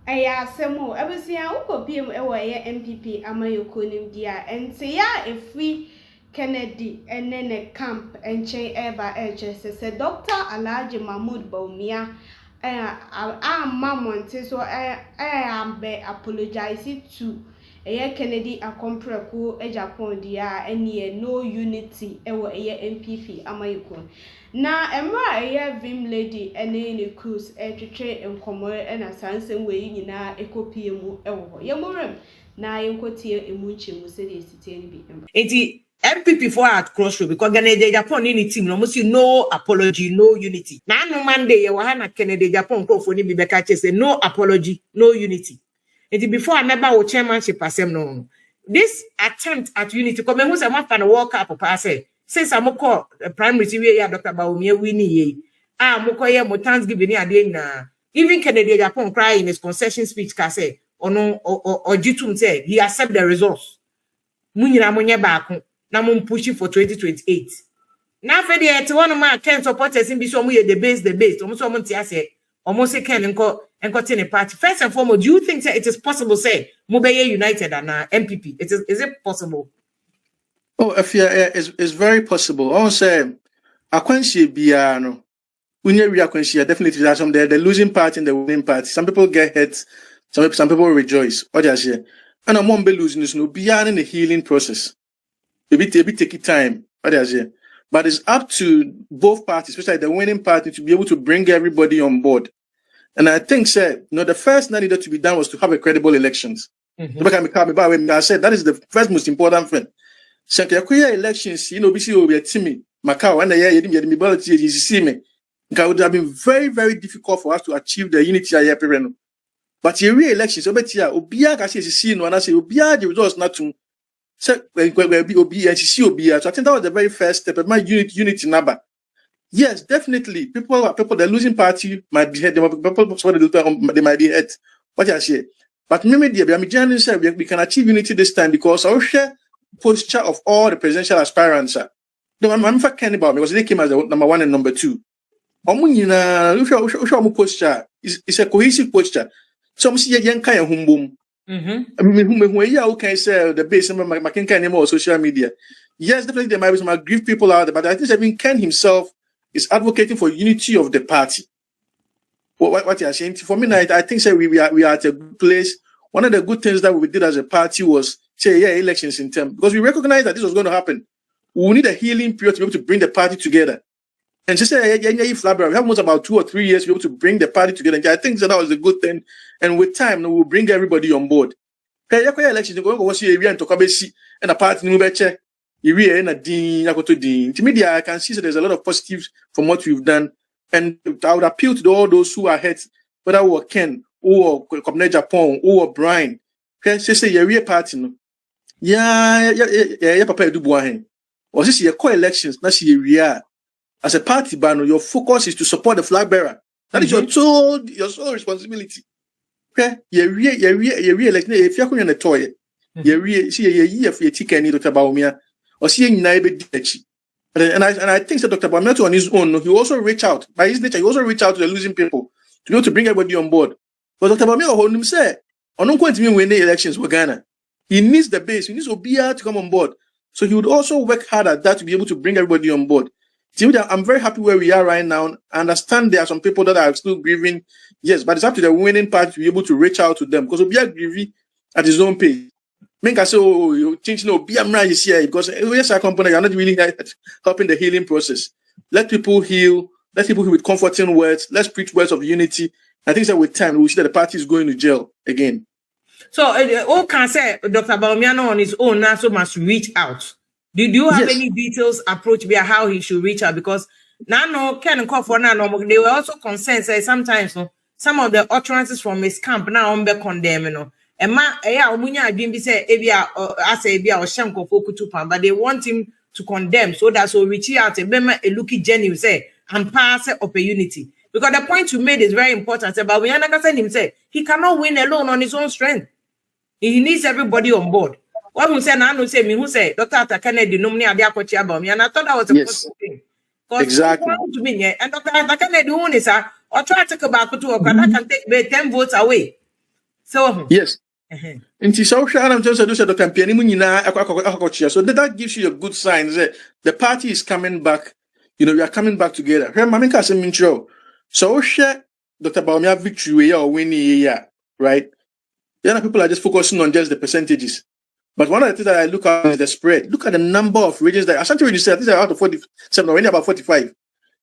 Aya semo ebusia ukopiem ewo ye MPP amayoko nimdia ente ya efri Kennedy enene camp enchen eba se Dr. Alhaji Mahmoud Bawumia mamonte so ambe apologize to Kennedy akompreku Japan dia ene no unity ewo MPP amayoko na emra vim lady ene ne cruise twetwe enkomo na sansem we nyina ekopie mu ewo yemorem na yenkotie emu nchemu se de sitie bi enti MPP for at crossroad because Kennedy Japan in team no must no apology no unity na no Monday ye wa na Kennedy Japan crofo ni bi beka say no apology no unity enti before I never wo chairmanship asem no this attempt at unity come who say ma fa na work up pa say since I'm call primary TV ya Dr. Bawumia winning ye moko ye mo Thanksgiving ade na even Kennedy Japan cry in his concession speech ka say ono ojitum say he accept the results munyina monye baako na mo push for 2028 na fe de ete one man can supporters in bi so mo ye the base omo so mo ntia say omo se ken enko ten party first and foremost. Do you think that it is possible say mo be united and MPP is it possible? Oh, if it's very possible. I say, Akwansi Biano, Akwansi, definitely there's some the losing party and the winning party. Some people get hurt, some people rejoice. What I say, and I won't be losing this no beyond the healing process. Maybe take it time. What I say, but it's up to both parties, especially the winning party, to be able to bring everybody on board. And I think, the first thing that needed to be done was to have a credible elections. I said that is the first most important thing. Secretary elections, BC will be a Timmy, Macau, and the year you see me. It would have been very, very difficult for us to achieve the unity I have. But the re-elections, Obia, I say, no, and I say, Obia, the results not to say, Obi and CCOB. So I think that was the very first step of my unity number. Yes, definitely. People, the losing party might be hurt. They might be hurt. What I say. But maybe we can achieve unity this time because our share posture of all the presidential aspirants. No, I'm not caring about because they came as the number 1 and number 2. Posture is a cohesive posture. Some see a young kind of humbum. I mean, who can say the base of McKinnon anymore social media? Yes, definitely there might be some aggrieved people out there, but I think even Ken himself is advocating for unity of the party. What you are saying for me, I think we are at a good place. One of the good things that we did as a party was elections in term because we recognize that this was going to happen. We need a healing period to be able to bring the party together. And just say, we have almost about 2 or 3 years to be able to bring the party together. And I think that was a good thing. And with time, we'll bring everybody on board. Elections, we're going to see and talk about and a party new better. To me, I can see that there's a lot of positives from what we've done. And I would appeal to all those who are hurt, whether we Ken or Cûrsèd Japan or Brian. Say you're party no. Papa do boahen. Or this your co-elections, not see you as a party banner, your focus is to support the flag bearer. That is your sole responsibility. Okay? You're re-electing if you're going to toy. You're see a year for your ticket, Dr. Bawumia, or seeing Naibe Dechi. And I think that Dr. Bawumia on his own, he also reach out. By his nature, he also reach out to the losing people to be able to bring everybody on board. But Dr. Bawumia hold him say, I'm not going to win the elections with Ghana. He needs the base. He needs Obia to come on board. So he would also work hard at that to be able to bring everybody on board. I'm very happy where we are right now. I understand there are some people that are still grieving. Yes, but it's up to the winning party to be able to reach out to them because Obia grieving at his own pace. Make us say, you think Obia Mra is here because yes, our company, you're not really helping the healing process. Let people heal. Let people heal with comforting words. Let's preach words of unity. I think that with time, we'll see that the party is going to jail again. So, all can say Dr. Bawumia on his own also must reach out. Do you have any details approach via how he should reach out? Because now Ken call for now, they were also concerned say sometimes some of the utterances from his camp now on be condemned. And Omunya Adwin be say Ebia or Shanko Fokutupan, but they want him to condemn so that so reach out a looky genuine say and pass up a unity. Because the point you made is very important. But we understand him say he cannot win alone on his own strength. He needs everybody on board. What we say now, me who say Dr. Kennedy nominee Adia Kochi about me, and I thought that was a positive thing. Exactly. To me, and Dr. Kennedy is or try to take about to work, that can take 10 votes away. So Yes. Nti so hwa na mtse do se do campaign mu nyina akwakochia. So that gives you a good sign that the party is coming back. You know, we are coming back together. Here mama ka say mincho. So hwa Dr. Bawumia victory or winning right? People are just focusing on just the percentages. But one of the things that I look at is the spread. Look at the number of regions that Ashanti region said, I think they're out of 47, or about 45.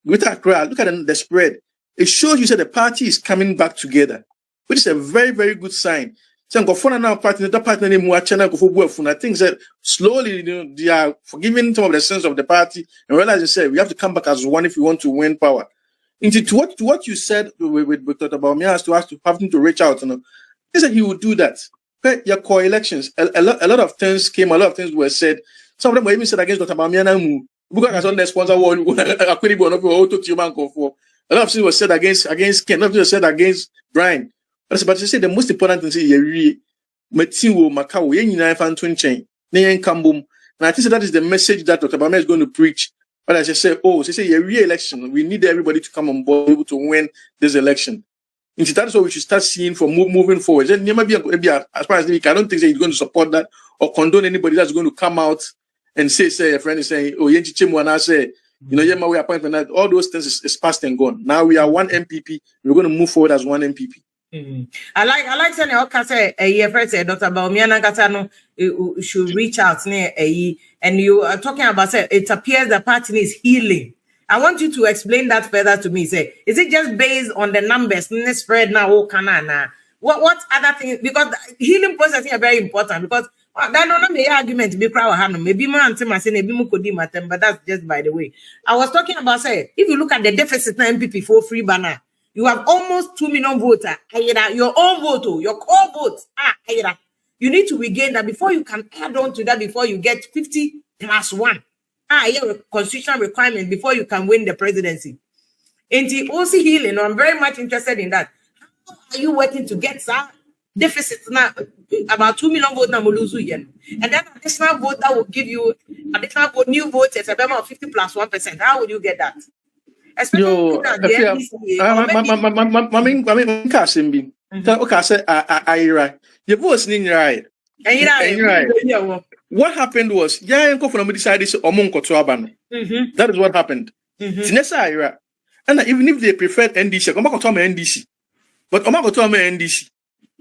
Look at the spread. It shows you that the party is coming back together, which is a very, very good sign. So now party, I think that slowly, they are forgiving some of the sins of the party and realizing we have to come back as one if we want to win power. To what you said with Dr. Bawumia as to having to reach out, he said he would do that. Your core elections, a lot of things came, a lot of things were said. Some of them were even said against Dr. Bawumia. Because on the sponsor one, a lot of things were said against Ken, nothing was said against Brian. But they say the most important thing is Metinwo Macau, and I think that is the message that Dr. Bawumia is going to preach. But as I say, re-election, we need everybody to come on board able to win this election. And that is what we should start seeing from moving forward. Then as far as I don't think that he's going to support that or condone anybody that's going to come out and say a friend is saying, oh, my way appointment, that all those things is past and gone. Now we are one MPP. We're going to move forward as one MPP. Mm-hmm. I like saying Dr. Bawumia should reach out and you are talking about it appears the party is healing. I want you to explain that further to me. Say, is it just based on the numbers? Spread now, what other things? Because the healing process is very important. Because that don't make argument be proud. Maybe man say maybe but that's just by the way. I was talking about if you look at the deficit na MPP for free banner, you have almost 2 million voters. Your own vote, your core votes. You need to regain that before you can add on to that before you get 50 plus 1. Constitutional requirement before you can win the presidency. And the OC healing, I'm very much interested in that. How are you working to get that deficit now? About 2 million votes now, and then additional vote that will give you additional vote, new votes at about 50 plus 1%. How would you get that? Especially what happened was, decided that is what happened. And even if they preferred NDC, NDC. But NDC,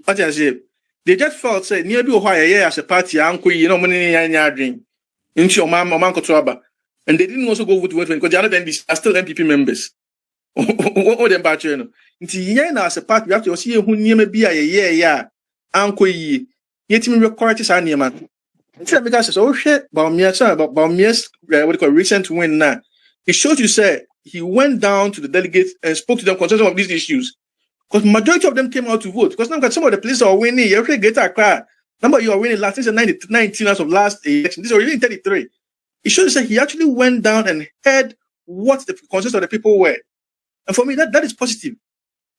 what I say, they just felt say near be as a party, money into and they didn't also go vote because they are not NDC, are still MPP members. What them batch as a party, we have to see who near be yet me record this man. Because Bawumia's recent win now, it shows you he went down to the delegates and spoke to them concerning some of these issues. Because majority of them came out to vote. Because now some of the places are winning. You get a cry. Number you are winning last. This is 19 as of last election. This is already 33. It shows you he actually went down and heard what the concerns of the people were. And for me, that is positive.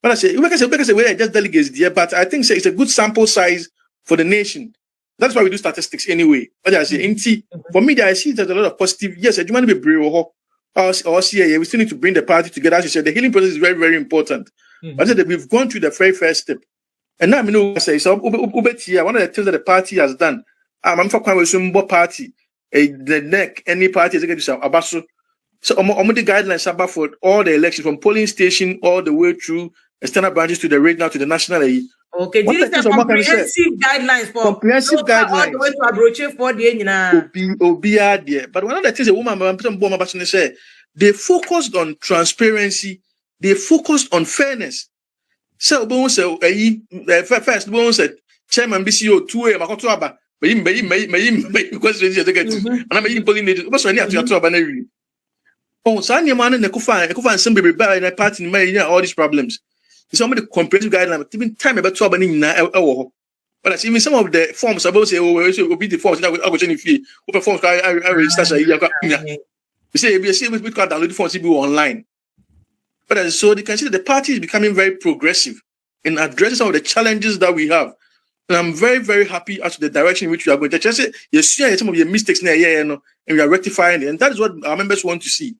But I say, we can say just delegates there, but I think it's a good sample size for the nation. That's why we do statistics anyway. But I say, for me, I see there's a lot of positive. Yes, I do want to be brave or CIA. We still need to bring the party together. As you said, the healing process is very, very important. But I said that we've gone through the very first step. And now I say, so one of the things that the party has done, I'm for Kwame party, the neck, any party executive Abaso. So the guidelines about for all the elections from polling station all the way through external branches to the regional to the national. Okay, this is comprehensive guidelines for comprehensive guidelines all the way to approach for the But one of the things a woman say, they focused on transparency, they focused on fairness. So first one said chairman BCO 2 makoto aba because and I'm polling agent. What's any to aba oh, so any man in the Kufa and some baby in a party in all these problems. Some of the comprehensive guidelines, even time about 12 but I see even some of the forms about say, oh, it will be the forms that will change fee. Open forms I register. You say, we can download the forms online. But so they can see that the party is becoming very progressive in addressing some of the challenges that we have. And I'm very, very happy as to the direction in which we are going. Just say, you see some of your mistakes now, and we are rectifying it. And that is what our members want to see.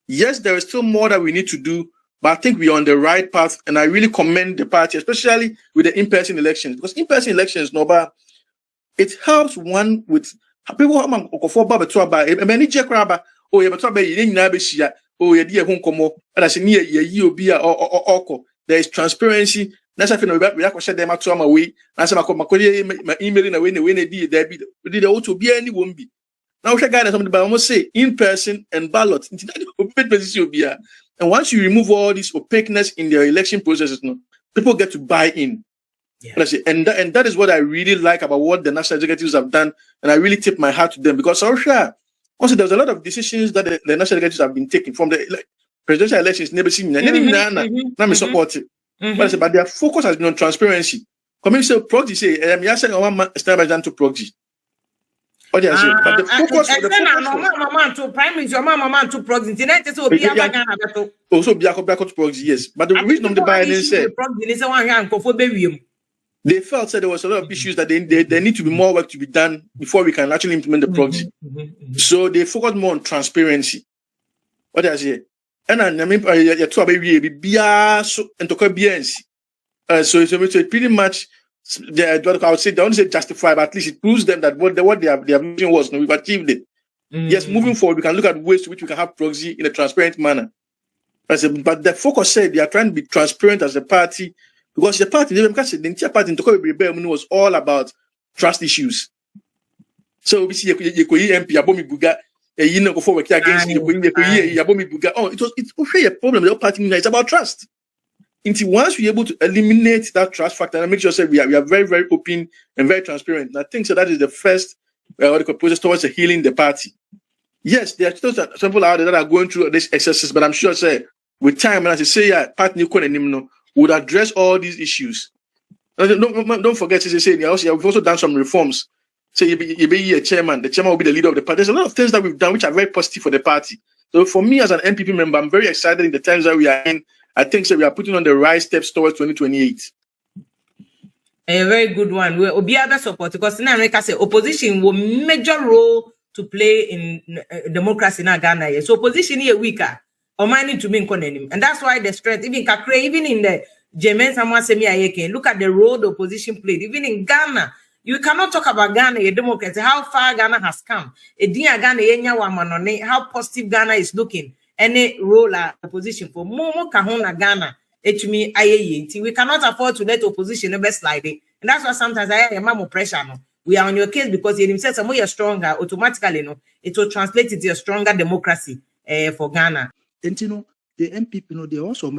Yes, there is still more that we need to do, but I think we're on the right path. And I really commend the party, especially with the in-person elections, because in-person elections, it helps one with people who are for Baba to about a many Jackrabba, or you have a trouble in Nabishia, or your dear Hunkomo, and I say near you be or there is transparency. That's I feel we have to shut them out to my way. That's my emailing away when they did there be also be any won't be. Now, we guys something, but I must say in person and ballot. And once you remove all this opaqueness in their election processes, people get to buy in. Yeah. And that is what I really like about what the national executives have done, and I really tip my hat to them, because also there's a lot of decisions that the national executives have been taking from the presidential elections. Never seen me support it, but their focus has been on transparency. Come say proxy say to proxy. But the focus also be to proxy, yes. But the reason of the Biden said they felt that there was a lot of issues that they need to be more work to be done before we can actually implement the proxy. So they focused more on transparency. What I say? And I mean, you talk about so it's pretty much. I would say they don't say justify, but at least it proves them that what their mission was. We've achieved it. Yes, moving forward, we can look at ways to which we can have proxy in a transparent manner. But the focus said they are trying to be transparent as a party, because the party, the entire party in was all about trust issues. So we see you MP Abomi Buga, go forward against you, Abomi Buga. Oh, it's a problem. The party is about trust. Until once we're able to eliminate that trust factor and make sure that we are very, very open and very transparent. And I think so that is the first process towards healing the party. Yes, there are still some people out there that are going through this exercise, but I'm sure with time, and as I say, party would address all these issues. Don't forget, as I say, we've also done some reforms. So you be a chairman, the chairman will be the leader of the party. There's a lot of things that we've done which are very positive for the party. So for me as an MPP member, I'm very excited in the times that we are in. I think so we are putting on the right steps towards 2028. A very good one. We'll be able to support, because in America, say opposition will major role to play in democracy in Ghana. So opposition is weaker, or mining to be in, and that's why the strength, even in the German someone semi look at the role the opposition played. Even in Ghana, you cannot talk about Ghana, a democracy, how far Ghana has come. How positive Ghana is looking. Any role opposition for Momo Kahuna Ghana, we cannot afford to let opposition ever slide it. And that's why sometimes I have more pressure. No? We are on your case because you himself some more you're stronger, automatically, it will translate into a stronger democracy for Ghana. And the MPP, they also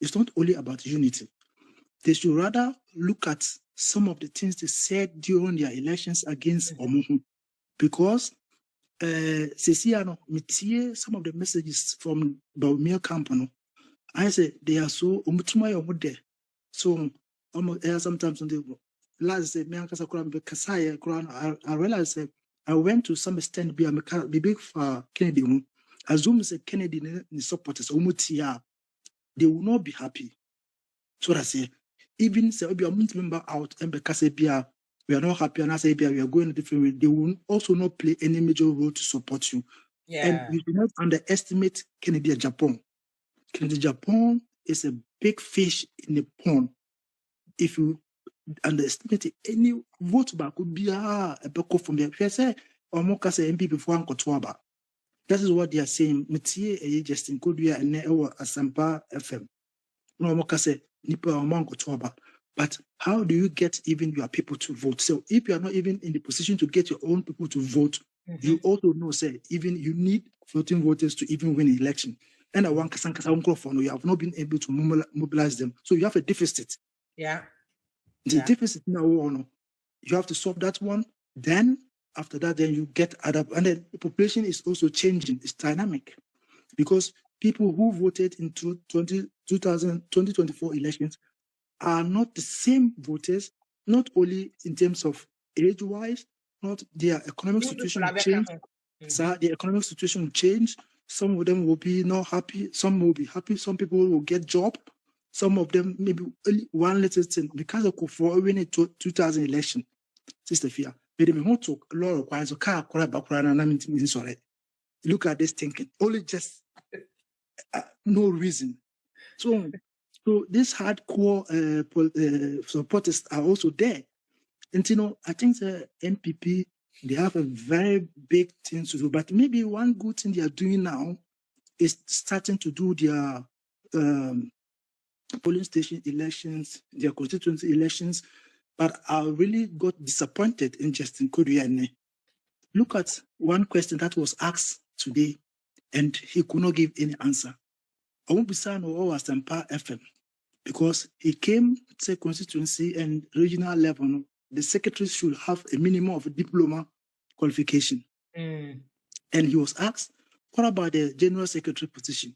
it's not only about unity. They should rather look at some of the things they said during their elections against Omuhu. Because some of the messages from Bawumia camp, I say they are so there. So sometimes on the last I realized I went to some extent be big for Kennedy. Assume say Kennedy supporters they will not be happy. So I say even say be a member out and because we are not happy, and I say we are going a different way, they will also not play any major role to support you. Yeah. And we do not underestimate Kennedy Japan. Kennedy Japan is a big fish in the pond. If you underestimate any vote back could be a backup from the say or more say MP before Uncle. That is what they are saying. Metie just in Kodia and Asampa FM. No more say Nipa or Mango. But how do you get even your people to vote? So if you are not even in the position to get your own people to vote, you also know, even you need voting voters to even win an election. And you have not been able to mobilize them. So you have a deficit. Yeah. The deficit now, you have to solve that one. Then after that, then you get other. And then the population is also changing. It's dynamic. Because people who voted in 2024 elections are not the same voters, not only in terms of age-wise, not their economic situation will change. So the economic situation will change. Some of them will be not happy. Some will be happy. Some people will get job. Some of them maybe only one little thing because of for winning 2000 election. Sister Fia, but they want to a lot of car background and sorry. Look at this thinking. Only just no reason. So these hardcore supporters are also there. And I think the MPP, they have a very big thing to do. But maybe one good thing they are doing now is starting to do their polling station elections, their constituency elections. But I really got disappointed in Justin Koduane. Look at one question that was asked today, and he could not give any answer. I won't be saying was Sempa FM because he came to constituency and regional level. The secretary should have a minimum of a diploma qualification. And he was asked, what about the general secretary position?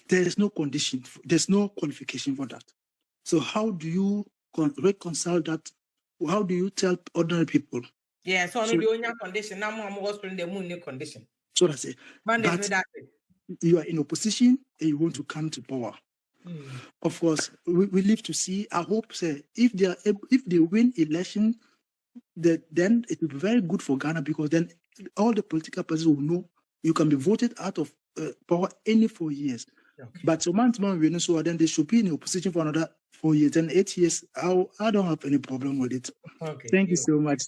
There is no condition, there's no qualification for that. So how do you reconcile that? How do you tell ordinary people? Yeah, so the only condition, now I'm also in the moon condition. So that's it. But you are in opposition and you want to come to power. Of course, we live to see. I hope if they win election, then it will be very good for Ghana because then all the political parties will know you can be voted out of power any 4 years. Okay. But so then they should be in opposition for another 4 years and 8 years. I don't have any problem with it. Okay. Thank you so much.